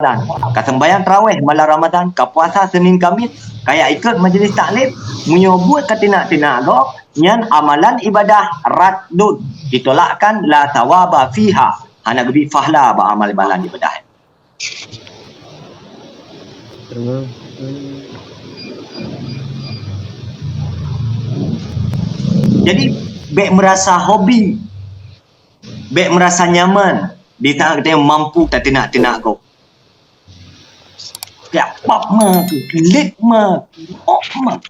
Ka sembahyang tarawih malam Ramadan, ka puasa Senin Khamis, kaya ikut majlis taklim, menyebut ka tina-tina agak, nyan amalan ibadah raddun, ditolakkan la tawaba fiha, hana gebi fahla ba amal balan ibadah. Jadi bek merasa hobi, bek merasa nyaman, di tangan kita yang mampu tak tina-tina agak. Ya, pop mah, klik mah, pop mah.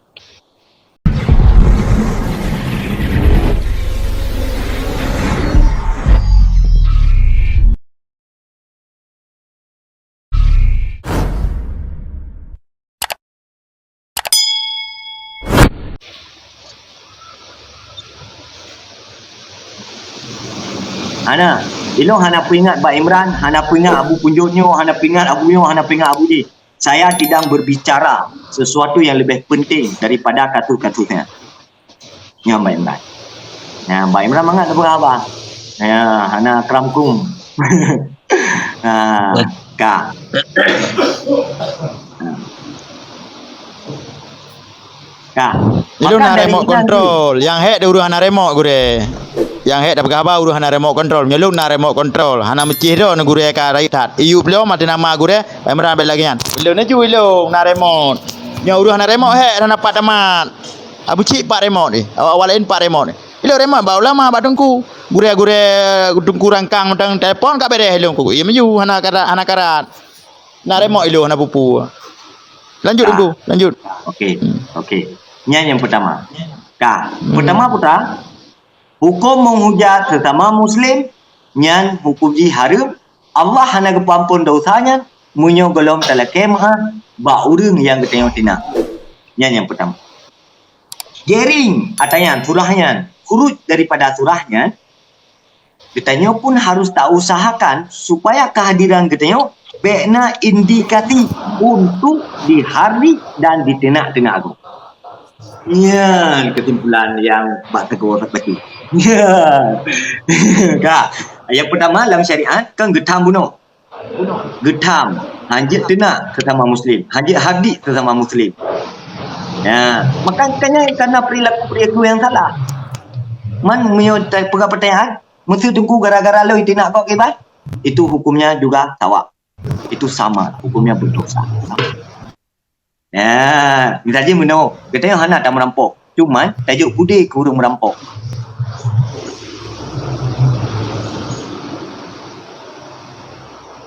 Hana, ilong hana peringat Pak Imran, hana peringat Abu Punjutnyo, hana peringat Abu Yo, hana peringat Abu Di. Saya tidak berbicara sesuatu yang lebih penting daripada kata-katanya. Ya Mbak Imran. Ya Mbak Imran mangat apa apa? Ya, hana keramkung. Nah, Kak. Kak. Itu na remote control. Yang head uruh hana remote gure. Yang head dapat apa uruh hana remote control. Nyeluk na remote control. Hana mecih do na gure ka raitat. Iu beliau mati nama gure. Pak Imran bel lagi kan. Beliau na ju ilung na remote. Nya uruh hana remote head hana pat amat. Abu cik pak remote ni. Awalain pak remote ni. Ilo remote bau lama ba dengku. Gure-gure dengku rangkang tang telefon ka bere ilung ku. Iya meju hana karat. Na remote ilo hana pupu. Lanjut dengku, lanjut. Okey. Okey. Yang pertama. Kak, pertama putra, hukum menghujat sesama muslim nyan hukum haram. Allah hana kepampun dosanya munyo golong telekemah ba urang yang ketengok tina. Yang pertama. Jering atayan surahnya, huruf daripada surahnya ketengok pun harus tak usahakan supaya kehadiran ketengok bekna indikasi untuk di hari dan di tenak-tenak agung. Ya, kesimpulan yang Pak Teguh tadi. Ya. Kak, yang pertama dalam syariat kan getam bunuh. Getam, hanjit tenak sesama muslim, hanjit hadis sesama muslim. Ya, makanya karena perilaku yang salah. Man menyutai perkataan, mesti tunggu gara-gara lo itu nak kau kibat. Itu hukumnya juga sawa. Itu sama, hukumnya berdosa. Ya, misalnya menau, katanya hana tak merampok. Cuma tajuk budi kurang merampok.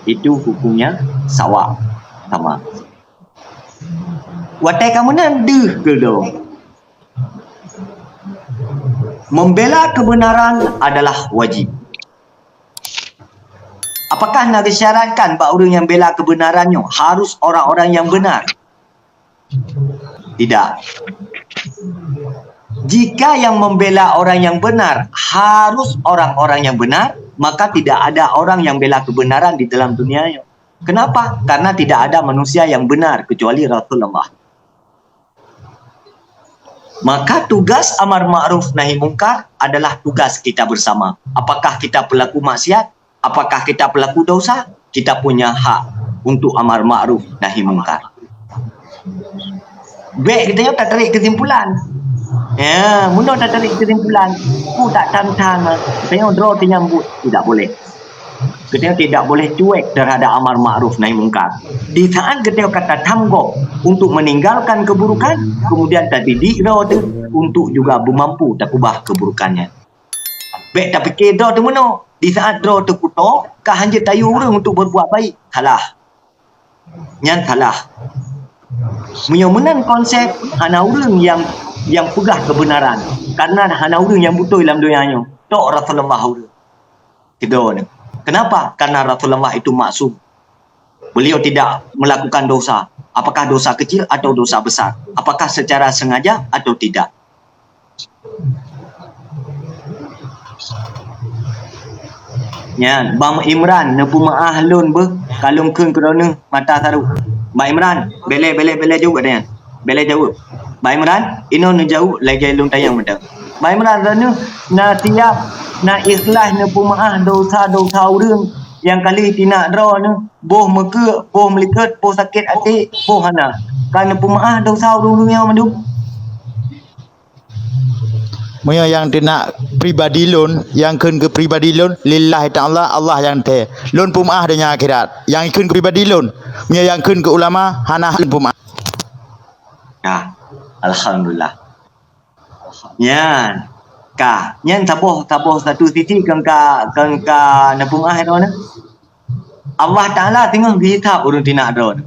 Itu hukumnya sama. Watai kamu nanti geldo. Membela kebenaran adalah wajib. Apakah nak disyaratkan bahawa orang yang bela kebenarannya harus orang-orang yang benar? Tidak. Jika yang membela orang yang benar harus orang-orang yang benar, maka tidak ada orang yang bela kebenaran di dalam dunia. Kenapa? Karena tidak ada manusia yang benar kecuali Rasulullah. Maka tugas amar ma'ruf nahi mungkar adalah tugas kita bersama. Apakah kita pelaku maksiat? Apakah kita pelaku dosa? Kita punya hak untuk amar ma'ruf nahi mungkar. Baik, kita tak tarik kesimpulan. Ya, mula tak tarik kesimpulan. Ku tak tantang. Kita draw menyambut. Tidak boleh. Kita tidak boleh cuek terhadap amar ma'ruf nahi mungkar. Di saat kita kata tangguh untuk meninggalkan keburukan, kemudian tadi draw untuk juga bermampu tak ubah keburukannya. Baik, tak fikir draw tu mana? Di saat draw tu kutuk, kah hanya tayu orang untuk berbuat baik. Salah. Yang salah. Menang konsep hana orang yang pegah kebenaran, karena hana orang yang betul dalam dunianya tok Rasulullah orang. Kedua ni. Kenapa? Karena Rasulullah itu maksum. Beliau tidak melakukan dosa. Apakah dosa kecil atau dosa besar? Apakah secara sengaja atau tidak? Ya, Bang Imran nepu maahlun be kalung keun kerana mata taruh. Bang Imran, bele jauh katanya. Bele jauh. Bang Imran, ino nu jauh lagi lung tayang mata. Bang Imran rana na tiap na ikhlas nepu maah dosa orang Yang kali tina draw ni boh meke, boh melikat, boh sakit hati, boh hana. Kerana pemaaf dosa dunia mandu. Moyo yang tina pribadi lun, yang kun ke pribadi lun lillahi ta'ala Allah yang te. Lun pumaah dunia akhirat. Yang kun ke pribadi lun, moyo yang kun ke ulama hana lun pumaah. Ya, alhamdulillah. Nyan. Nyan taboh satu sisi kan na pumaah itu na. Allah Ta'ala tengah dihisap urang tina draw.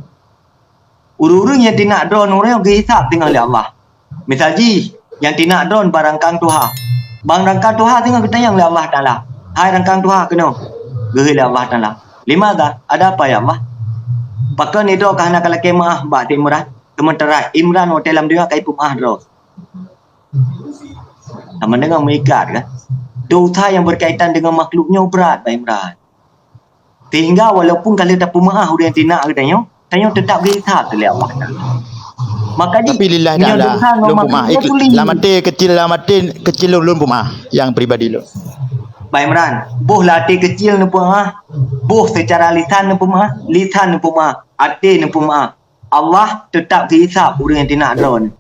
Urang yang tina draw orang yang dihisap tengah oleh Allah. Misalnya yang tina drone barangkang Tuhan. Barangkang Tuhan tengok kita yang oleh Allah Ta'ala. Hai rangkang Tuhan kena. Gehil Allah Ta'ala. Lima dah. Ada apa ya Allah? Pakai ni doa kerana kalau kemah bak timurah. Sementara Imran hotel dalam dia kai pumah doa. Sama dengan mengikat kan. Dosa yang berkaitan dengan makhluknya berat Pak Imran. Sehingga walaupun kalau tak pumah orang yang tina katanya tetap dihisap oleh Allah Ta'ala. Maka tapi lillahi ta'ala lun pumaah lamate kecil lun pumaah yang pribadi lun. Pak Imran, boh latih kecil ni pumaah, boh secara lisan ni pumaah, lisan ni pumaah, hati ni pumaah. Allah tetap dihisap orang yang tina drone.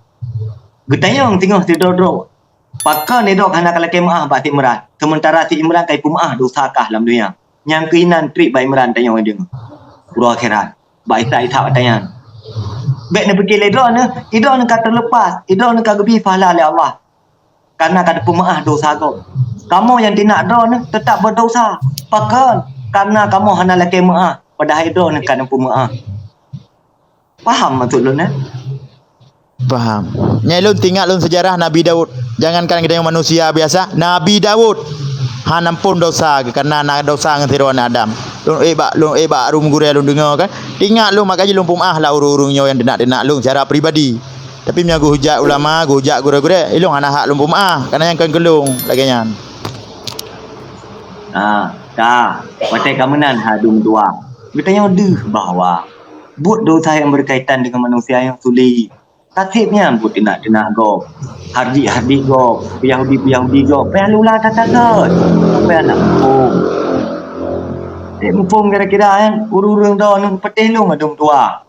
Getanya orang tengah tidur. Pakar ni dok hendak kalau kemah Pak Imran. Sementara si Imran kai pumaah dosakah dalam dunia. Yang keinan trip Pak Imran tanya orang dia. Urang akhirat. Pak Isa tanya. Baik nak pergi ledok ni, idok ni kata lepas, idok ni kata lebih pahala oleh Allah. Karena kata pemaaf dosa kau. Kamu yang tidak doa ni tetap berdosa. Pakal karena kamu hanya laki maaf, padahal idok ni kata pemaaf. Faham maksud lu ni? Faham. Nyai lun tinggal lun sejarah Nabi Daud. Jangankan kita yang manusia biasa, Nabi Daud hanampun dosa kerana nak dosa dengan tiruan Adam. Lun rum gure lun dengar kan. Tinggal lun makanya lun pumah lah urung-urungnya yang denak lun secara pribadi. Tapi menyagu hujat ulama, hujat gure-gure, ilung anak hak lun pumah kerana yang kan gelung laginya. Dah. Pakai kamenan hadum tua. Bertanya deh bahawa buat dosa yang berkaitan dengan manusia yang sulit. Tatibnya buat tidak go. Hardi go. Yahudi go. Pelulah tatagot. Apa nak mumpung kira-kira kan urung dah nak petih lu madum tua.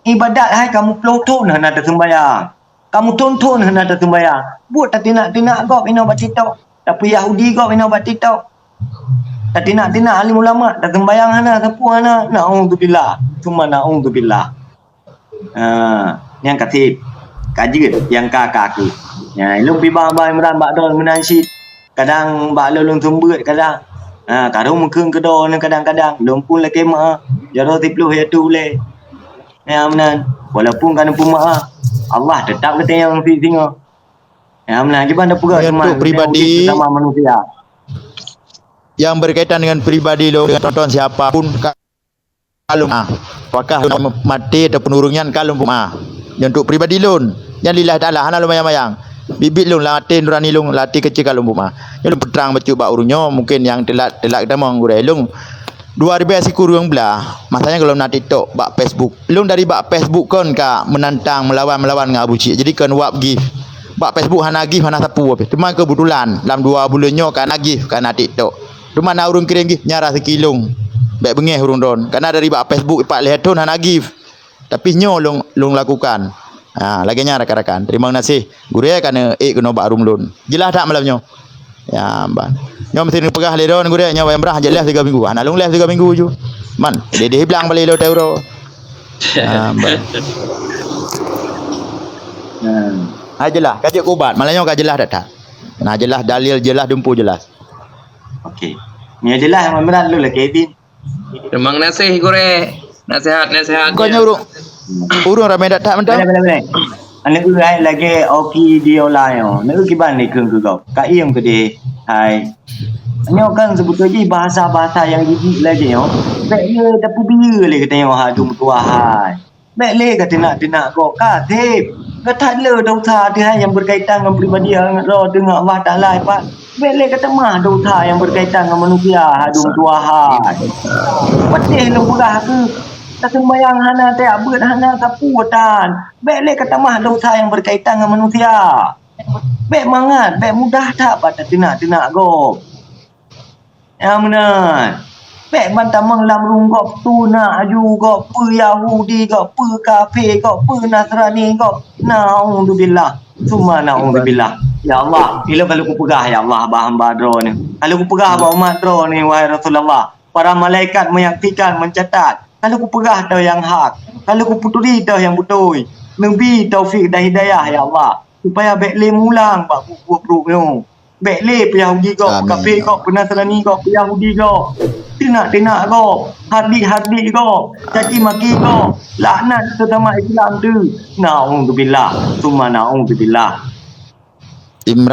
Ibadat hai kamu peloton hendak sembahyang. Kamu tonton hendak sembahyang. Buat tak tidak go ina bat TikTok. Tapi Yahudi go ina bat TikTok. Tak tidak alim ulama tak sembahyang hana sapu hana. Naudzubillah. Cuma naudzubillah. Yang katib kaji yang kakak aku. Ya, lu pi bang Imran bak don menansyid. Kadang bak lu sumber kadang kadang mungkin kedon kadang-kadang lumpun lagi mak jaro 10 ya tu le. Ya menan walaupun kan pemaaf Allah tetap kata yang singa. Ya menan je pada pura cuma pribadi sama manusia. Yang berkaitan dengan pribadi lo dengan tonton siapapun kalau apakah mati ataupun urungan kalau yang untuk pribadi lun yang lillahi ta'ala hana lumayang-mayang bibit lun latih nurani lun latih kecil kalau yang lun peterang baca bak urunyo mungkin yang telat kita mong gure lun 2000 sikur yang belah masanya kalau nak TikTok bak Facebook lun dari bak Facebook kan ka menantang melawan dengan Abu Cik jadi kan wap gift bak Facebook hana gift hana sapu apa cuma kebetulan dalam 2 bulannya kan gift kan TikTok cuma nak urung kirim gift nyara sekilung baik bengeh urung don karena dari bak Facebook 4 leton hana gift tapi nyo lung lakukan. Laginya rakan-rakan. Terima kasih. Guru ya kana kena bak rum lun. Jelas tak malamnya? Ya, ban. Nyo mesti pegah ledon guru nya wayang berah jelas 3 minggu. Anak lung les 3 minggu ju. Man, dia bilang balik lo euro. Ban. Jelas. Kaji kubat. Malamnya ka jelas tak? Nah jelas dalil jelas dumpu jelas. Okey. Ni jelas Imran lu lah Kevin. Memang nasihat gure. Nasihat. Kau nyuruh urung ramai tak mentang. Benar. Anak guru lagi oki dia lain. Nak kiban ni keng kau. Ka iem ke dia. Hai. Nyo kan sebetulnya bahasa-bahasa yang gigit lagi yo. Baik le tapi bila le katanya ha dum tua hai. Baik le kata nak kau katib. Kata le dosa dia yang berkaitan dengan pribadi yang ro dengan Allah Taala Pak. Bele kata mah dosa yang berkaitan dengan manusia hadung tua hai. Patih lemburah ke tak sembayang hana tak abut hana kaputan. Bele kata mah dosa yang berkaitan dengan manusia. Baik mangat, baik mudah tak pada tinak go. Ya benar. Pek bantamang lam rung kok tu na aju kok pu Yahudi kok pu kafir kok pu Nasrani kok naudzubillah summa naudzubillah. Ya Allah, bila kalau ku pegah ya Allah hamba dro ni. Kalau ku pegah ba umat dro ni wahai Rasulullah. Para malaikat menyaksikan mencatat. Kalau ku pegah tau yang hak, kalau ku puturi tau yang betul. Nabi taufik dan hidayah ya Allah. Supaya bekle mulang ba buku ni. Bekle Yahudi kok Amin. kafir kok Nasrani kok Yahudi kok. Tinak kau, hardik kau, caci maki kau, laknat sesama Islam tu. Naudzubillah, summa naudzubillah. Imran